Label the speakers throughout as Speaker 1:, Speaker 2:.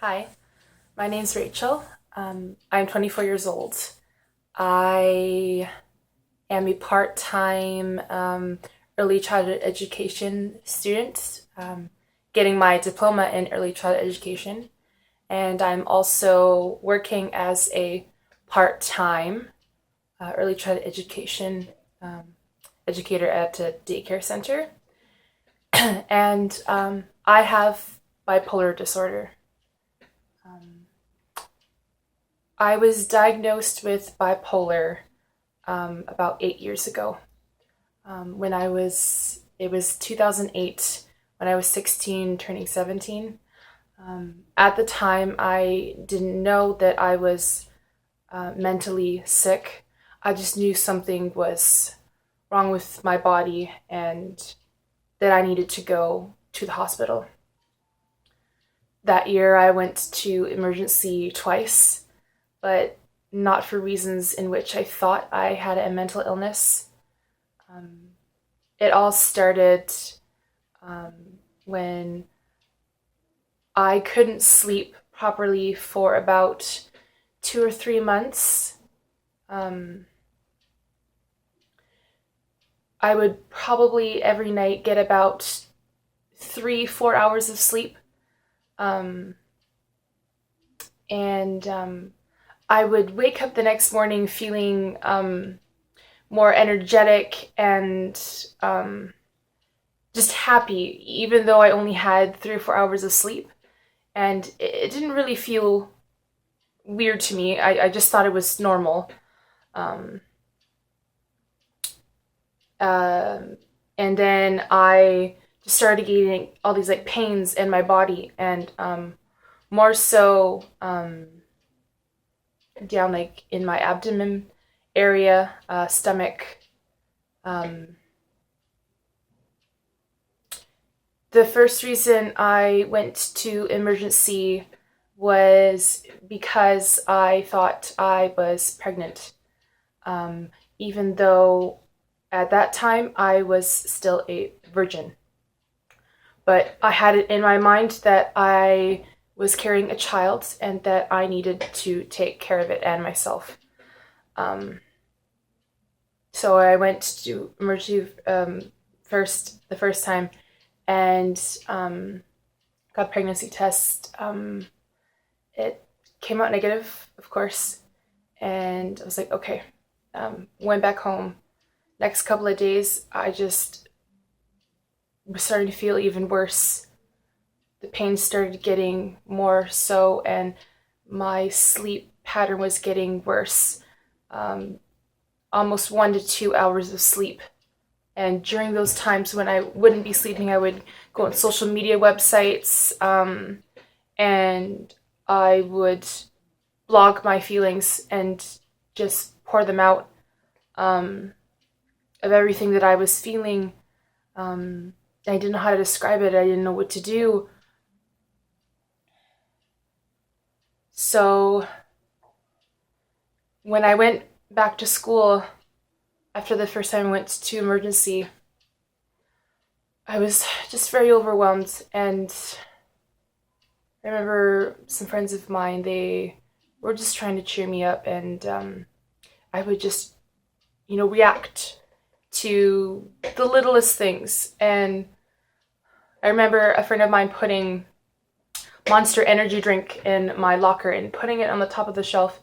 Speaker 1: Hi, my name's Rachel. I'm 24 years old. I am a part-time early childhood education student, getting my diploma in early childhood education, and I'm also working as a part-time early childhood education um, educator at a daycare center, and I have bipolar disorder. Um, I was diagnosed with bipolar about 8 years ago. It was 2008 when I was 16, turning 17. At the time, I didn't know that I was mentally sick. I just knew something was wrong with my body and that I needed to go to the hospital. That year, I went to emergency twice, but not for reasons in which I thought I had a mental illness. Um, it all started um, when I couldn't sleep properly for about 2 or 3 months. Um, I would probably every night get about 3, 4 hours of sleep. Um, and I would wake up the next morning feeling more energetic and just happy, even though I only had 3 or 4 hours of sleep. And it didn't really feel weird to me. I just thought it was normal. Um, uh, and then I just started getting all these like pains in my body, and more so down like in my abdomen area, stomach. Um, the first reason I went to emergency was because I thought I was pregnant, um, even though at that time I was still a virgin. But I had it in my mind that I was carrying a child and that I needed to take care of it and myself. Um, so I went to emergency the first time, and got a pregnancy test. It came out negative, of course, and I was like, okay. Went back home. Next couple of days, I just was starting to feel even worse. The pain started getting more so, and my sleep pattern was getting worse. Um, Almost 1 to 2 hours of sleep. And during those times when I wouldn't be sleeping, I would go on social media websites, and I would blog my feelings and just pour them out, of everything that I was feeling. I didn't know how to describe it. I didn't know what to do. So when I went back to school after the first time I went to emergency, I was just very overwhelmed. And I remember some friends of mine, they were just trying to cheer me up, and I would just, react to the littlest things. And I remember a friend of mine putting Monster energy drink in my locker and putting it on the top of the shelf,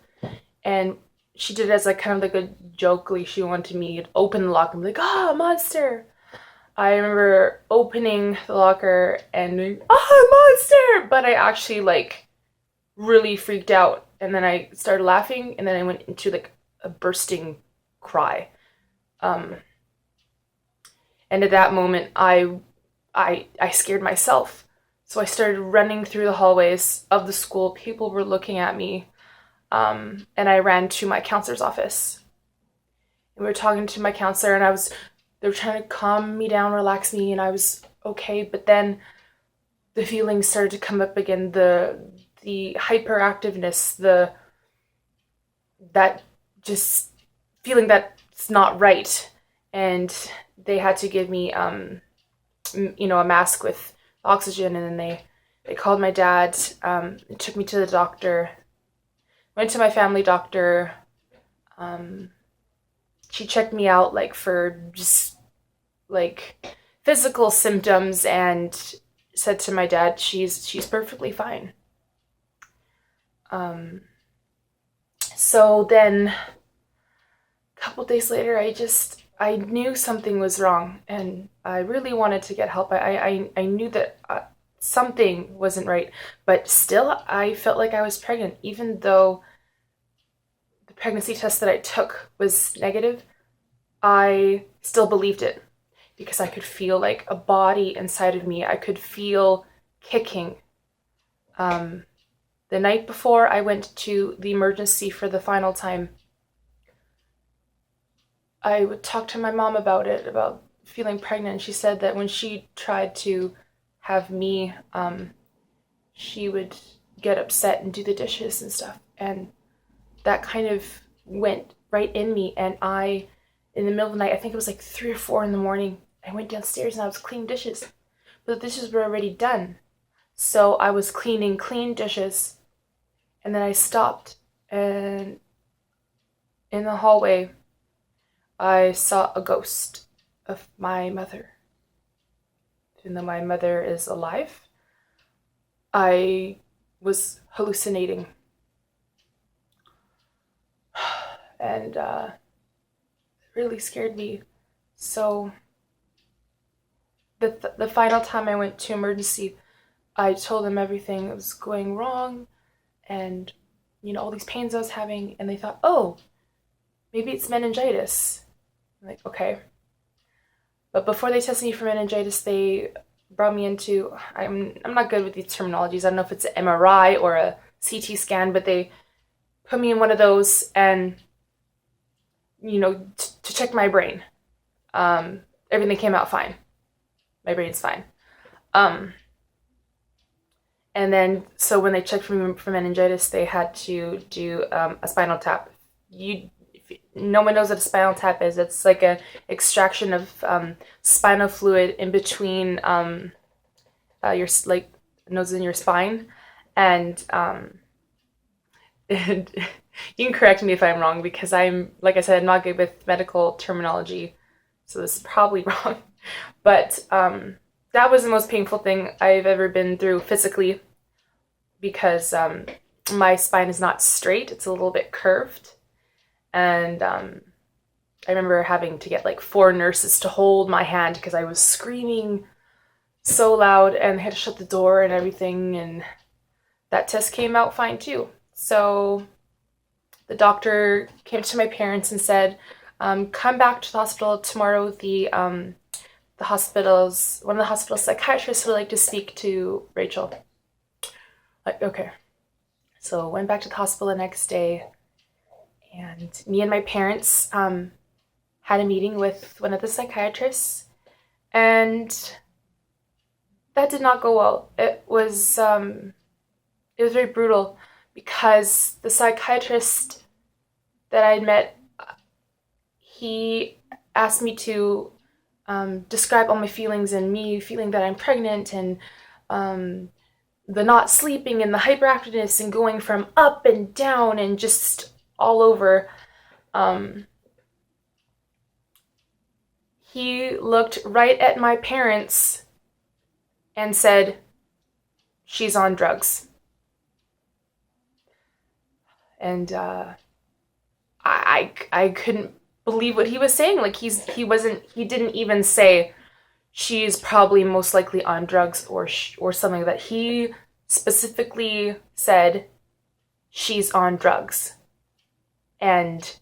Speaker 1: and she did it as like kind of like a joke, like she wanted me to open the locker and be like, "Ah, Monster." I remember opening the locker and being, "Ah, Monster," but I actually like really freaked out, and then I started laughing, and then I went into like a bursting cry. Um, and at that moment, I scared myself. So I started running through the hallways of the school. People were looking at me, and I ran to my counselor's office. And we were talking to my counselor, and they were trying to calm me down, relax me, and I was okay. But then the feelings started to come up again, the hyperactiveness, that just feeling that's not right. And they had to give me a mask with oxygen, and then They called my dad, took me to the doctor, went to my family doctor. She checked me out like for just like physical symptoms and said to my dad, she's perfectly fine. So then a couple days later, I knew something was wrong, and I really wanted to get help. I knew that something wasn't right, but still I felt like I was pregnant, even though the pregnancy test that I took was negative. I still believed it because I could feel like a body inside of me. I could feel kicking. The night before I went to the emergency for the final time, I would talk to my mom about it, about feeling pregnant. And she said that when she tried to have me, she would get upset and do the dishes and stuff. And that kind of went right in me. And in the middle of the night, I think it was like 3 or 4 in the morning, I went downstairs and I was cleaning dishes. But the dishes were already done. So I was cleaning clean dishes. And then I stopped, and in the hallway, I saw a ghost of my mother. Even though my mother is alive, I was hallucinating. And it really scared me. So the final time I went to emergency, I told them everything that was going wrong and, all these pains I was having. And they thought, oh, maybe it's meningitis. I'm like, okay. But before they tested me for meningitis, they brought me into, I'm not good with these terminologies. I don't know if it's an MRI or a CT scan, but they put me in one of those and, to check my brain. Everything came out fine. My brain's fine. And then, so when they checked for meningitis, they had to do a spinal tap. No one knows what a spinal tap is. It's like an extraction of spinal fluid in between your nose and your spine, and and you can correct me if I'm wrong, because like I said, I'm not good with medical terminology, so this is probably wrong. But that was the most painful thing I've ever been through physically, because my spine is not straight; it's a little bit curved. And I remember having to get like 4 nurses to hold my hand because I was screaming so loud, and they had to shut the door and everything. And that test came out fine too. So the doctor came to my parents and said, come back to the hospital tomorrow. One of the hospital psychiatrists would like to speak to Rachel. Like, okay. So went back to the hospital the next day. And me and my parents had a meeting with one of the psychiatrists, and that did not go well. It was very brutal, because the psychiatrist that I'd met, he asked me to describe all my feelings, and me feeling that I'm pregnant, and the not sleeping, and the hyperactiveness, and going from up and down and just all over. He looked right at my parents and said, she's on drugs. And I couldn't believe what he was saying. Like, he didn't even say she's probably most likely on drugs or something like that. He specifically said she's on drugs. And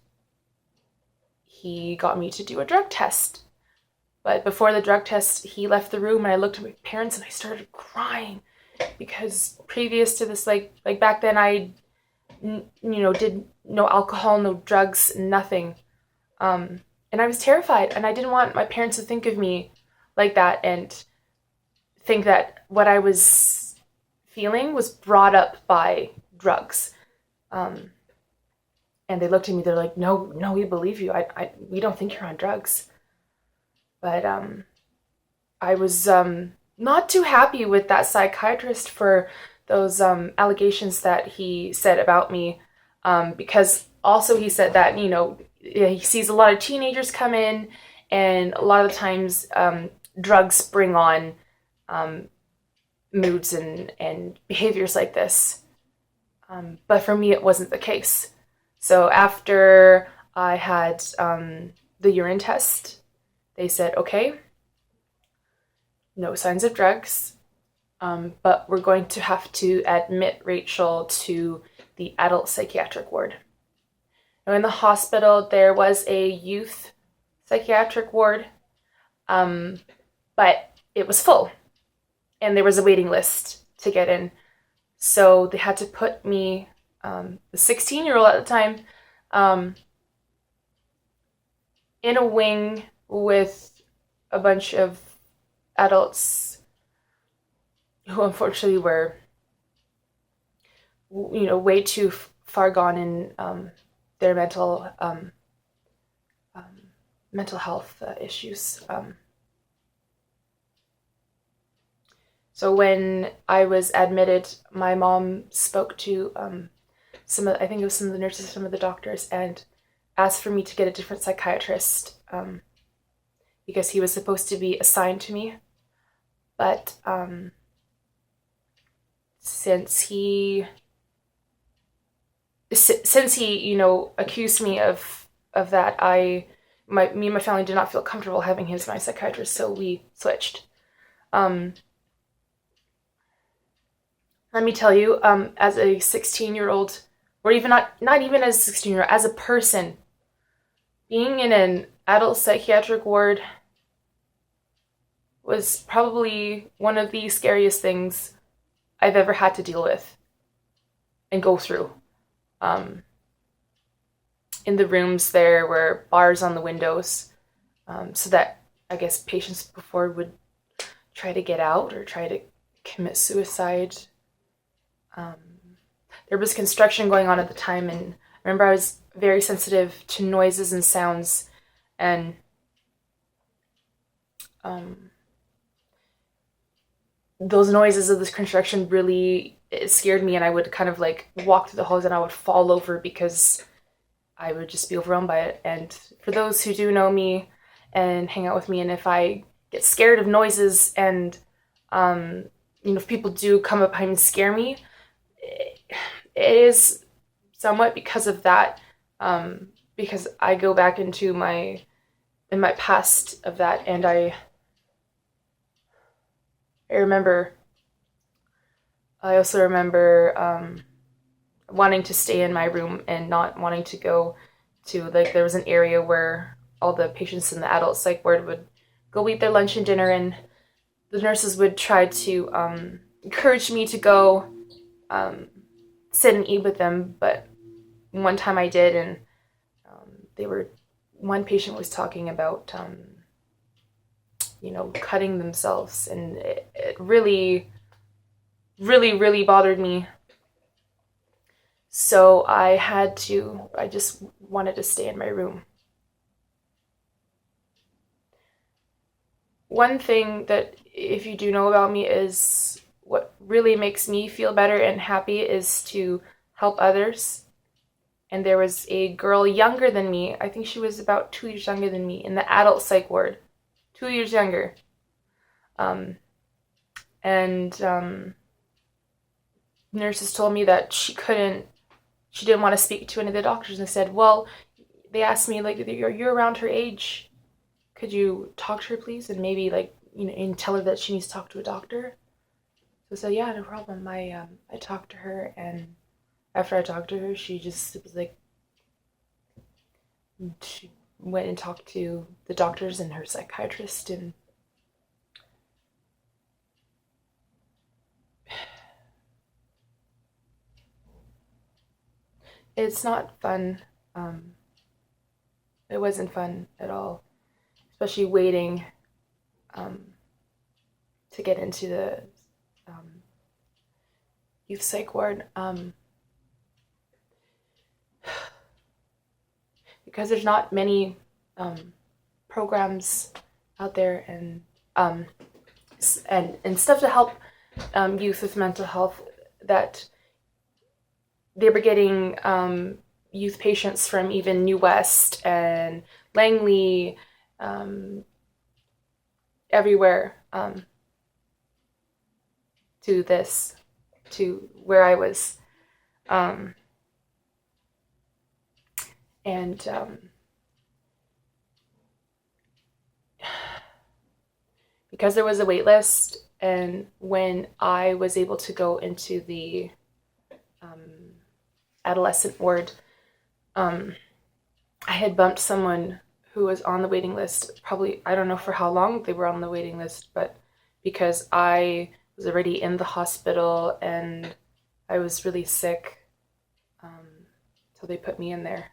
Speaker 1: he got me to do a drug test. But before the drug test, he left the room, and I looked at my parents and I started crying, because previous to this, like back then, I, did no alcohol, no drugs, nothing. And I was terrified, and I didn't want my parents to think of me like that and think that what I was feeling was brought up by drugs. And they looked at me, they're like, no, we believe you. We don't think you're on drugs. But I was not too happy with that psychiatrist for those allegations that he said about me, because also he said that, he sees a lot of teenagers come in, and a lot of the times drugs bring on um, moods and behaviors like this. But for me, it wasn't the case. So after I had the urine test, they said, okay, no signs of drugs, but we're going to have to admit Rachel to the adult psychiatric ward. Now, in the hospital, there was a youth psychiatric ward, but it was full, and there was a waiting list to get in. So they had to put me, the 16-year-old at the time, in a wing with a bunch of adults who unfortunately were, way too far gone in their mental health issues. So when I was admitted, my mom spoke to I think it was some of the nurses, some of the doctors, and asked for me to get a different psychiatrist, because he was supposed to be assigned to me. But since he accused me of that, me and my family did not feel comfortable having him as my psychiatrist, so we switched. Let me tell you, as a 16-year-old, or even not even as a 16-year-old, as a person, being in an adult psychiatric ward was probably one of the scariest things I've ever had to deal with and go through. In the rooms, there were bars on the windows, so that I guess patients before would try to get out or try to commit suicide. There was construction going on at the time, and I remember I was very sensitive to noises and sounds, and those noises of this construction really, it scared me, and I would kind of like walk through the halls and I would fall over because I would just be overwhelmed by it. And for those who do know me and hang out with me, and if I get scared of noises and if people do come up behind me and scare me, it is somewhat because of that, because I go back into my past of that, and I also remember wanting to stay in my room and not wanting to go to, like, there was an area where all the patients in the adult psych ward would go eat their lunch and dinner, and the nurses would try to encourage me to go sit and eat with them. But one time I did, and one patient was talking about cutting themselves, and it really, really, really bothered me. So I just wanted to stay in my room. One thing that, if you do know about me, is what really makes me feel better and happy is to help others. And there was a girl younger than me, I think she was about 2 years younger than me, in the adult psych ward. 2 years younger. Nurses told me that she didn't want to speak to any of the doctors, and said, well, they asked me, like, you're around her age, could you talk to her, please? And maybe, like, and tell her that she needs to talk to a doctor. So I said, yeah, no problem. I talked to her, and after I talked to her, she just was like, she went and talked to the doctors and her psychiatrist, and it's not fun. It wasn't fun at all, especially waiting to get into the youth psych ward, because there's not many programs out there, and and stuff to help youth with mental health, that they were getting youth patients from even New West and Langley, everywhere, to where I was. And because there was a wait list, and when I was able to go into the adolescent ward, I had bumped someone who was on the waiting list. Probably, I don't know for how long they were on the waiting list, but because I was already in the hospital and I was really sick, so they put me in there.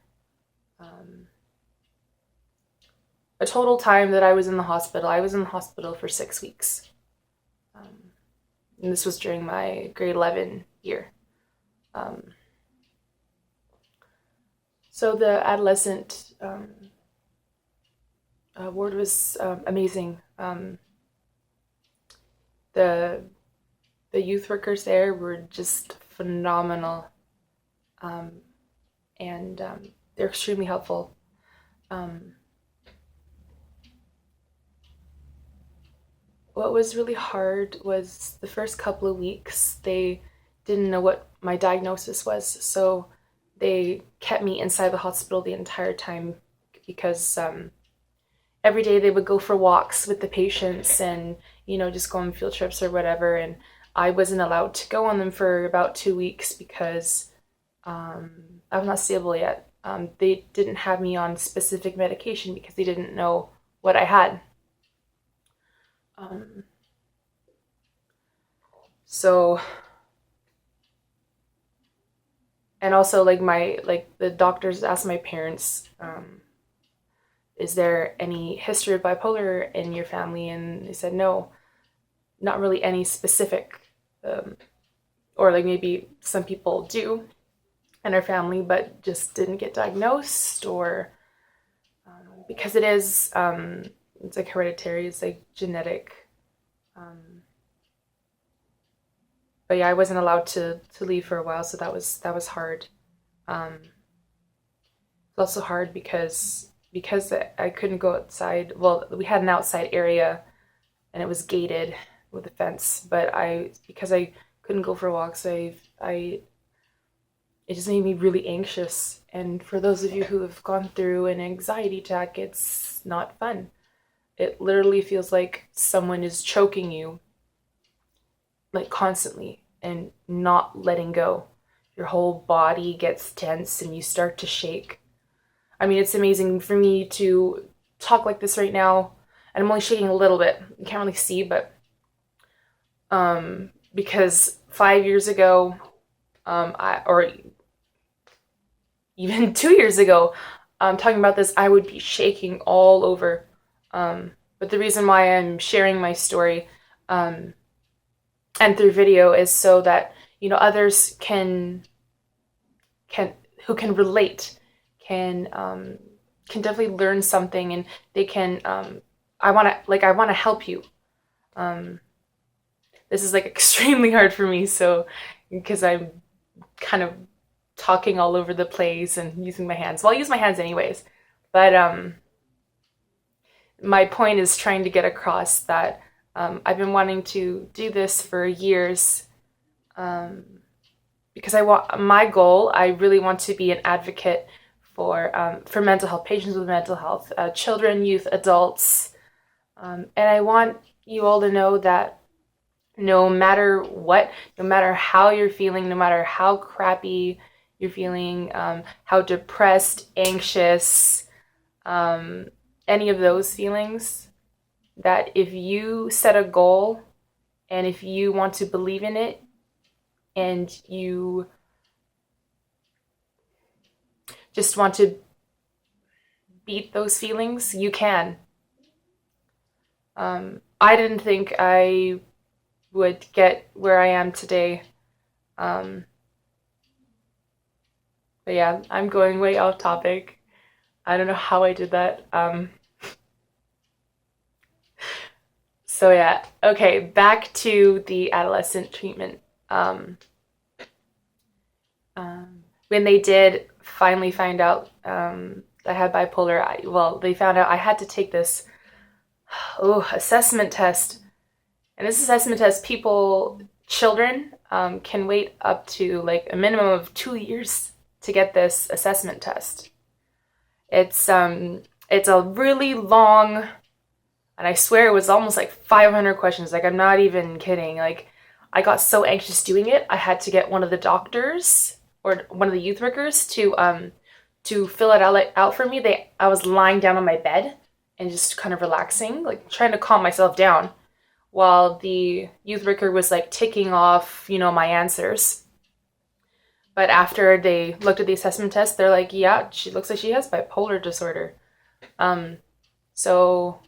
Speaker 1: A total time that I was in the hospital for 6 weeks. And this was during my grade 11 year. So the adolescent ward was amazing. The youth workers there were just phenomenal, and they're extremely helpful. What was really hard was the first couple of weeks. They didn't know what my diagnosis was, so they kept me inside the hospital the entire time, because every day they would go for walks with the patients and, just go on field trips or whatever, and I wasn't allowed to go on them for about 2 weeks because I'm not stable yet. They didn't have me on specific medication because they didn't know what I had. So, and also the doctors asked my parents, is there any history of bipolar in your family? And they said no, not really any specific, or maybe some people do in our family, but just didn't get diagnosed, or because it is, it's hereditary, it's genetic. But yeah, I wasn't allowed to leave for a while, so that was hard. It's also hard because I couldn't go outside. Well, we had an outside area, and it was gated with a fence. But because I couldn't go for walks, it just made me really anxious. And for those of you who have gone through an anxiety attack, it's not fun. It literally feels like someone is choking you, constantly, and not letting go. Your whole body gets tense and you start to shake. I mean, it's amazing for me to talk like this right now, and I'm only shaking a little bit. You can't really see, but because 5 years ago, or even 2 years ago, talking about this, I would be shaking all over. But the reason why I'm sharing my story, and through video, is so that others who can relate, can definitely learn something, and they can. I want to help you. This is extremely hard for me, so because I'm kind of talking all over the place and using my hands. Well, I'll use my hands anyways, but my point is trying to get across that I've been wanting to do this for years, because my goal. I really want to be an advocate for mental health, patients with mental health, children, youth, adults, and I want you all to know that no matter what, no matter how you're feeling, no matter how crappy you're feeling, how depressed, anxious, any of those feelings, that if you set a goal and if you want to believe in it and you just want to beat those feelings, you can. I didn't think I would get where I am today. But yeah, I'm going way off topic. I don't know how I did that. So yeah, okay, back to the adolescent treatment. Um, when they did finally find out I had bipolar, they found out I had to take this assessment test. And this assessment test, children, can wait up to like a minimum of 2 years to get this assessment test. It's a really long, and I swear it was almost like 500 questions. Like I'm not even kidding. Like I got so anxious doing it, I had to get one of the doctors or one of the youth workers to fill it out for me. I was lying down on my bed and just kind of relaxing, like trying to calm myself down while the youth worker was like ticking off, my answers. But after they looked at the assessment test, they're like, yeah, she looks like she has bipolar disorder. So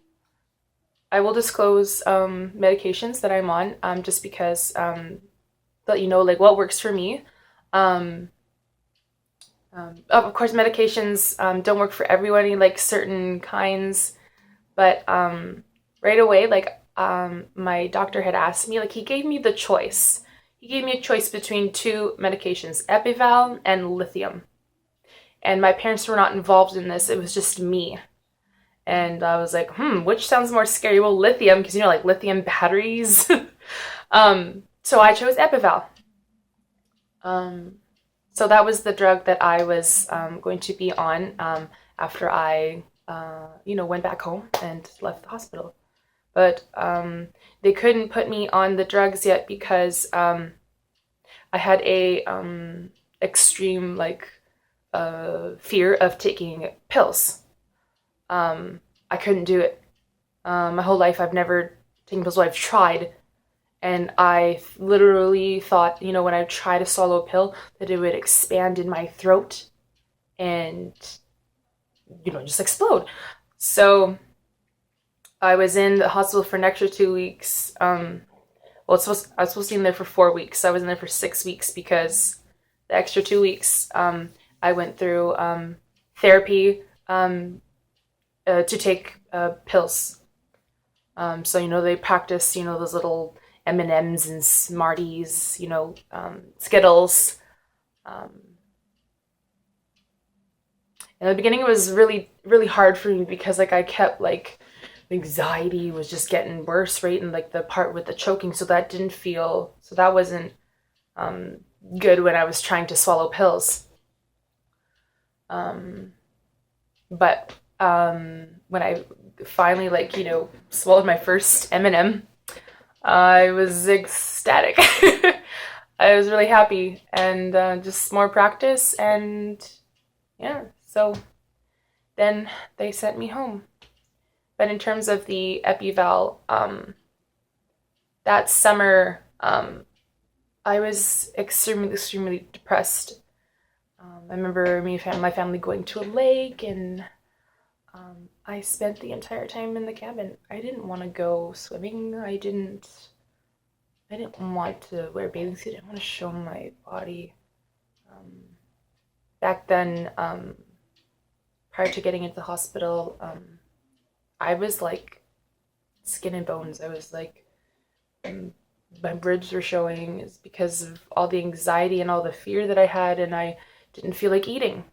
Speaker 1: I will disclose medications that I'm on, just because let you know like what works for me. Of course, medications don't work for everybody, like certain kinds. But right away, like my doctor had asked me, like he gave me the choice. He gave me a choice between two medications, Epival and lithium. And my parents were not involved in this. It was just me. And I was like, which sounds more scary? Well, lithium, because like lithium batteries. So I chose Epival. So that was the drug that I was going to be on after I, went back home and left the hospital. But they couldn't put me on the drugs yet because I had a extreme fear of taking pills. I couldn't do it. My whole life I've never taken pills. Well, I've tried, and I literally thought, when I try to swallow a pill, that it would expand in my throat and, just explode. So I was in the hospital for an extra 2 weeks. I was supposed to be in there for 4 weeks. So I was in there for 6 weeks because the extra 2 weeks I went through therapy to take pills. So they practice those little M&Ms and Smarties, Skittles. In the beginning, it was really, really hard for me because I kept anxiety was just getting worse, right? And the part with the choking, so that wasn't good when I was trying to swallow pills. But when I finally swallowed my first M&M, I was ecstatic. I was really happy, and just more practice, and yeah. So then they sent me home. But in terms of the Epival, that summer, I was extremely, extremely depressed. I remember me and my family going to a lake, and I spent the entire time in the cabin. I didn't want to go swimming. I didn't want to wear a bathing suit. I didn't want to show my body. Back then, prior to getting into the hospital, I was skin and bones. I was my ribs were showing. It's because of all the anxiety and all the fear that I had, and I didn't feel like eating.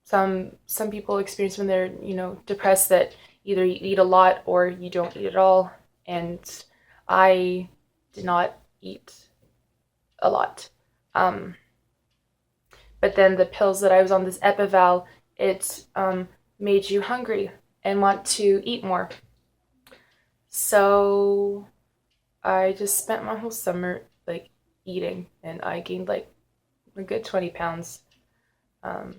Speaker 1: Some people experience when they're depressed that either you eat a lot or you don't eat at all, and I did not eat a lot. But then the pills that I was on, this Epival, it made you hungry and want to eat more. So I just spent my whole summer eating, and I gained a good 20 pounds. I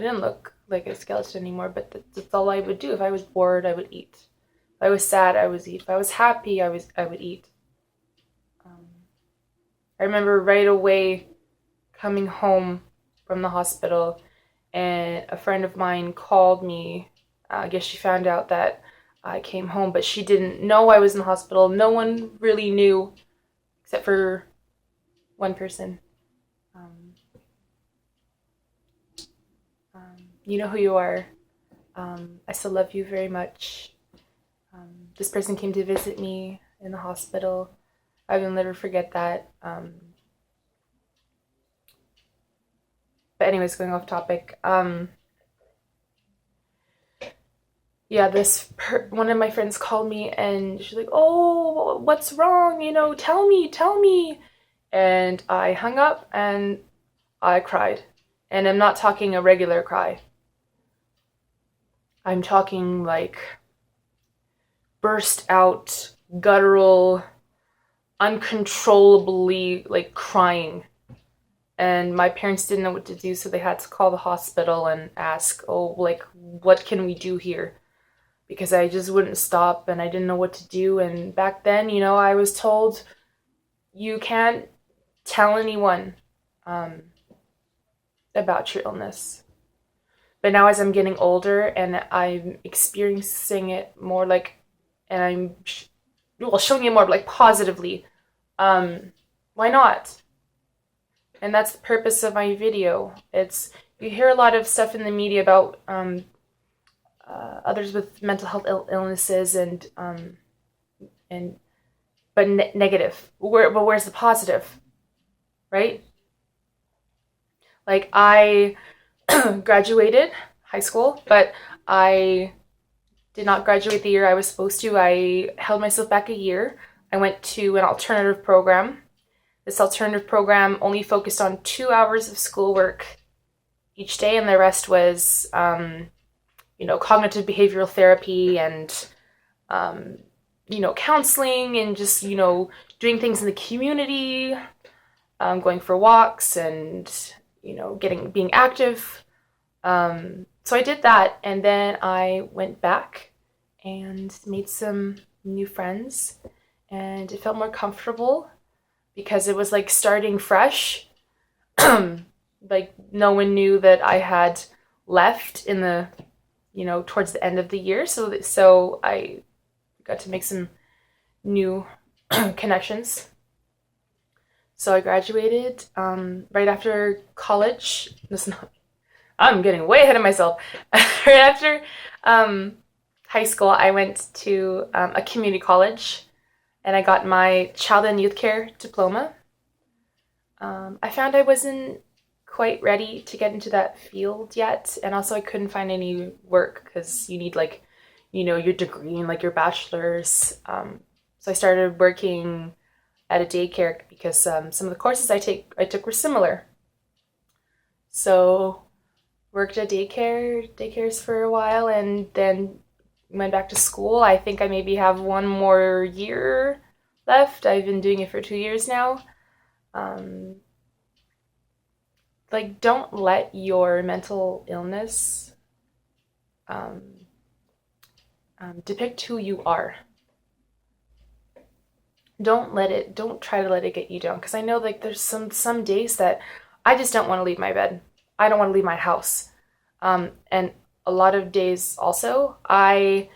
Speaker 1: didn't look like a skeleton anymore, but that's all I would do. If I was bored, I would eat. If I was sad, I would eat. If I was happy, I would eat. I remember right away coming home from the hospital, and a friend of mine called me. I guess she found out that I came home, but she didn't know I was in the hospital. No one really knew, except for one person. You know who you are. I still love you very much. This person came to visit me in the hospital. I will never forget that. But anyways, going off topic. Yeah, one of my friends called me and she's like, "Oh, what's wrong? Tell me." And I hung up and I cried. And I'm not talking a regular cry. I'm talking like burst out, guttural, uncontrollably like crying. And my parents didn't know what to do, so they had to call the hospital and ask, "Oh, like, what can we do here?" Because I just wouldn't stop and I didn't know what to do. And back then, I was told you can't tell anyone about your illness. But now, as I'm getting older and I'm experiencing it more like, and showing it more like positively, why not? And that's the purpose of my video. You hear a lot of stuff in the media about others with mental health illnesses but negative. But where's the positive, right? Like, I graduated high school, but I did not graduate the year I was supposed to. I held myself back a year. I went to an alternative program. This alternative program only focused on 2 hours of schoolwork each day, and the rest was, cognitive behavioral therapy and, counseling and just, doing things in the community, going for walks and, being active. So I did that, and then I went back and made some new friends, and it felt more comfortable because it was like starting fresh. Like, no one knew that I had left in the, towards the end of the year. So I got to make some new connections. So I graduated right after college. I'm getting way ahead of myself. Right after high school, I went to a community college, and I got my child and youth care diploma. I found I wasn't quite ready to get into that field yet, and also I couldn't find any work because you need your degree and your bachelor's. So I started working at a daycare because some of the courses I took were similar. So worked at daycares for a while, and then went back to school. I think I maybe have one more year left. I've been doing it for 2 years now. Don't let your mental illness depict who you are. Don't try to let it get you down, because I know there's some days that I just don't want to leave my bed. I don't want to leave my house. And a lot of days also, I